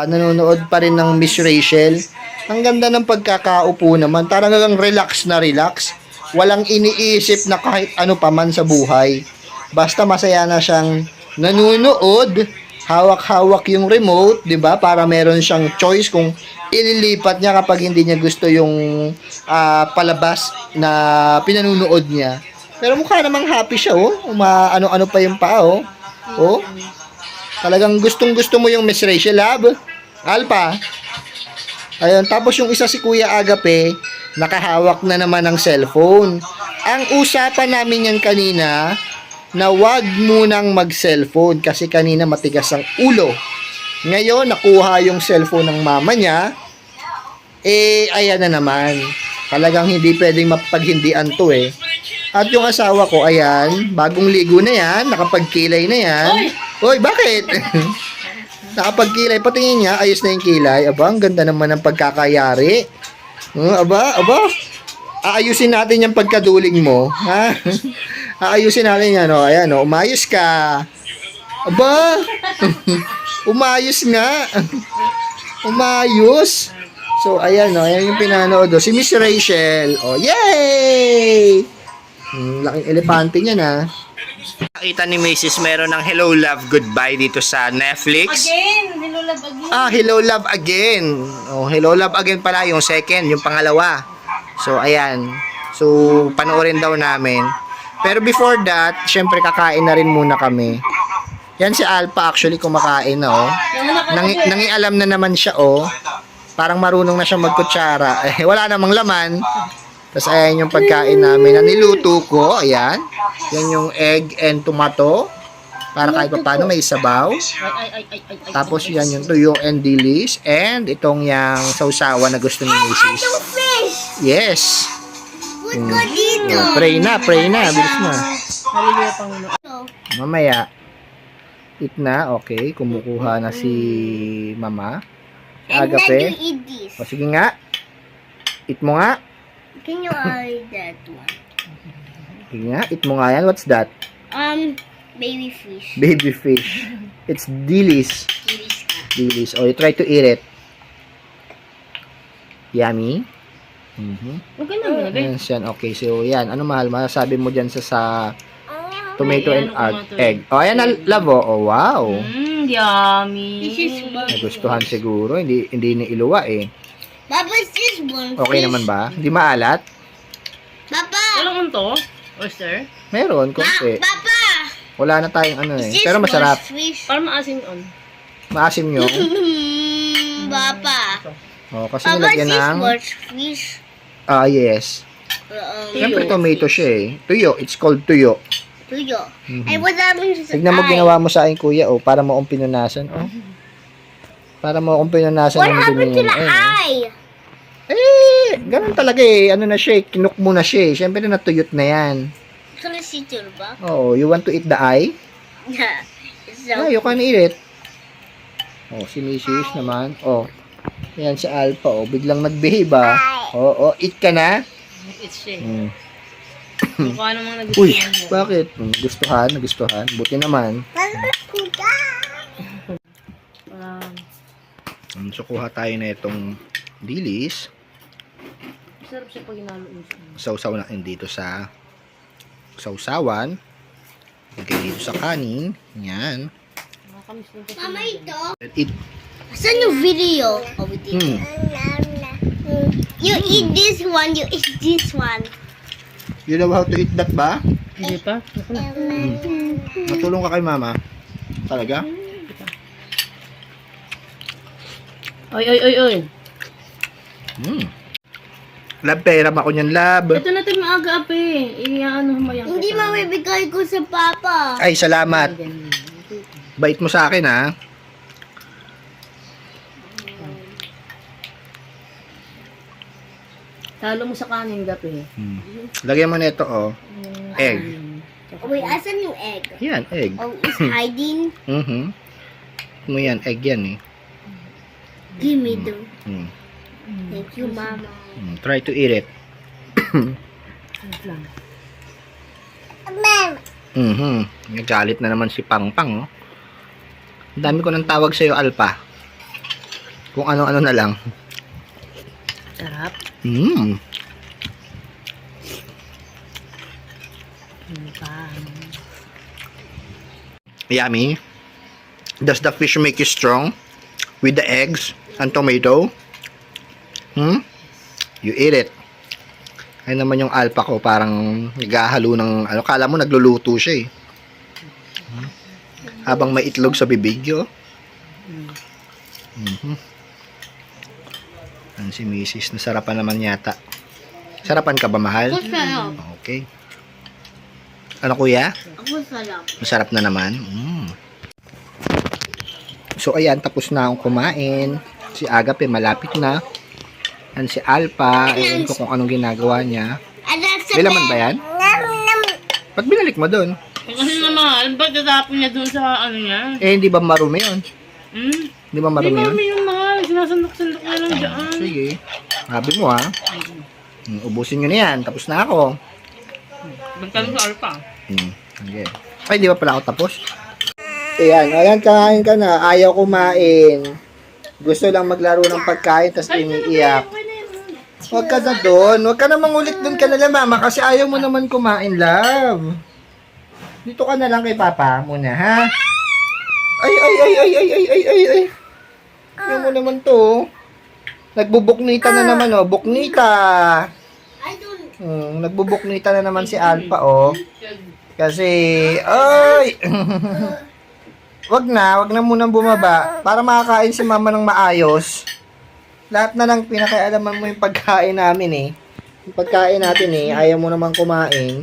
Nanonood pa rin ng Miss Rachel. Ang ganda ng pagkakaupo naman. Talagang relax na relax. Walang iniisip na kahit ano pa man sa buhay. Basta masaya na siyang nanonood. Hawak-hawak yung remote, 'di ba? Para meron siyang choice kung ililipat niya kapag hindi niya gusto yung palabas na pinanunood niya. Pero mukha namang happy siya, oh. Ano-ano pa yung paa, oh. Oh. Talagang gustong-gusto mo yung Miss Rachel, love. Alpa. Ayun, tapos yung isa si Kuya Agape, nakahawak na naman ng cellphone. Ang usapan namin yan kanina, na wag munang mag-cellphone kasi kanina matigas ang ulo. Ngayon, nakuha yung cellphone ng mama niya, ayan na naman. Talagang hindi pwedeng mapaghindian to eh. At yung asawa ko, ayan, bagong ligo na yan, nakapagkilay na yan. Hoy, bakit? Nakapagkilay, patingin niya, ayos na yung kilay. Aba, ang ganda naman ng pagkakayari. Aba, aayusin natin yung pagkaduling mo. Ha? Aayusin natin yan, o. Ayan, o, umayos ka. Aba, umayos nga. Umayos. So, ayan, o, ayan yung pinanood, o. Si Miss Rachel. O, yay! Laking elepante niya na. Nakita ni Mrs. meron ng Hello Love Goodbye dito sa Netflix. Again! Hello, love again. Hello Love Again. Oh, Hello Love Again pala yung second, yung pangalawa. So, ayan. So, panoorin daw namin. Pero before that, syempre kakain na rin muna kami. Yan si Alpha actually kumakain na, oh. Nangialam na naman siya, oh. Parang marunong na siya magkutsara. Wala namang laman. Tapos ayan yung pagkain namin na niluto ko. Ayan. Yan yung egg and tomato. Para kahit pa paano may sabaw. Tapos yan yung tuyo and dilis. And itong yung sausawa na gusto ni Mrs. Yes. Pray na. Bilis na. Mamaya. Eat na. Okay. Kumukuha na si Mama. Agape. O sige nga. Eat mo nga. Can you eat that one? Sige nga, eat mo nga yan. What's that? Baby fish. Baby fish. It's dilis. Dilis. Oh, you try to eat it. Yummy. Okay na, Yan, yan. Okay, so yan. Ano mahal? Masasabi mo dyan sa tomato and egg. Oh, ayan na, love. Oh, wow. Yummy. Nagustuhan siguro. Hindi niiluwa eh. Papa's this one. Okay naman ba? Hindi maalat? Papa! Walang to? Oyster? Meron, konti. Papa! Wala na tayong ano eh. Pero masarap. Parang maasim on. Maasim nyo. Papa! Oh, kasi nilagyan ng... fish. Yes. Siyempre tomato siya eh. Tuyo. It's called tuyo. Tuyo. I was having Tignan mo ginawa mo sa akin, kuya, oh, para mo akong pinunasan, oh. Para mo akong pinunasan ng dumi yan. Ganun talaga eh. Ano na siya eh. Kinuk mo na siya eh. Siyempre natuyot na yan. Solicitor ba? Oh, you want to eat the eye? Yeah. Yeah, you can eat it. Oh, si Mrs. naman. Oh. Yan si Alpha, oh. Biglang nag-behave ah. Oh, eat ka na? It's shake. Mukha namang Uy, bakit? Nagustuhan. Buti naman. So, kuha tayo na itong dilis. Sarap siya pag inaluin. Sausaw natin dito sa sausawan. Lagay dito sa kanin. Yan. Mama, ito. Eat. Saan yung video? Oh, we did. You eat this one, you eat this one. You know how to eat that ba? Hindi pa? Matulong ka kay mama. Talaga? Oy. Lab, pera ako niyan, lab. Ito natin maaga ape. Humayang hindi mabibigay ko sa papa. Ay, salamat. Bait mo sa akin, ha? Talo mo sa kanin gapi. Lagyan mo nito, oh. Egg. Wait, asan yung egg? Yan, egg. Oh, it's hiding. Mo yan, egg yan, eh. Give me the. Thank you, mama. Try to eat it. Nagalit na naman si Pangpang, oh. Ang dami ko nang tawag sa'yo, Alpha. Kung ano-ano na lang. Sarap. Mm. Yummy. Does the fish make you strong? With the eggs and tomato? You eat it. Ayun naman yung alpa ko, parang naghahalo ng, ano, kala mo nagluluto siya eh. Habang may itlog sa bibig, oh. Yan si Mrs. Nasarapan naman yata. Sarapan ka ba, mahal? Ako sarap. Okay. Ano, kuya? Ako sarap. Masarap na naman. So, ayan, tapos na akong kumain. Si Agape, malapit na. Yan si Alpha. Ewan ko kung anong ginagawa niya. May laman ba yan? Ba't binalik mo doon? Kasi na mahal, ba't tatapon niya dun sa ano niya? Eh, hindi ba marumi yun? Hindi ba marumi yun? Hindi yung mahal, sinasandok-sandok niya lang dyan. Sige. Sabi mo, ha? Ubusin nyo na yan. Tapos na ako. Bagtan sa alpa. Okay. Ay, di ba pala ako tapos? Ayan, kain ka na. Ayaw kumain. Gusto lang maglaro ng pagkain, tapos iniiyak. Huwag ka na doon. Huwag ka na mangulit doon ka na mama, kasi ayaw mo naman kumain, love. Dito ka na lang kay papa muna, ha? Ay. Ayaw mo naman to. Nagbubuknita na naman, oh. Buknita. Nagbubuknita na naman si Alpha, oh. Kasi, ay! wag na munang bumaba para makakain si mama ng maayos. Lahat na lang pinakaialaman mo yung pagkain namin eh. Yung pagkain natin eh, ayaw mo naman kumain.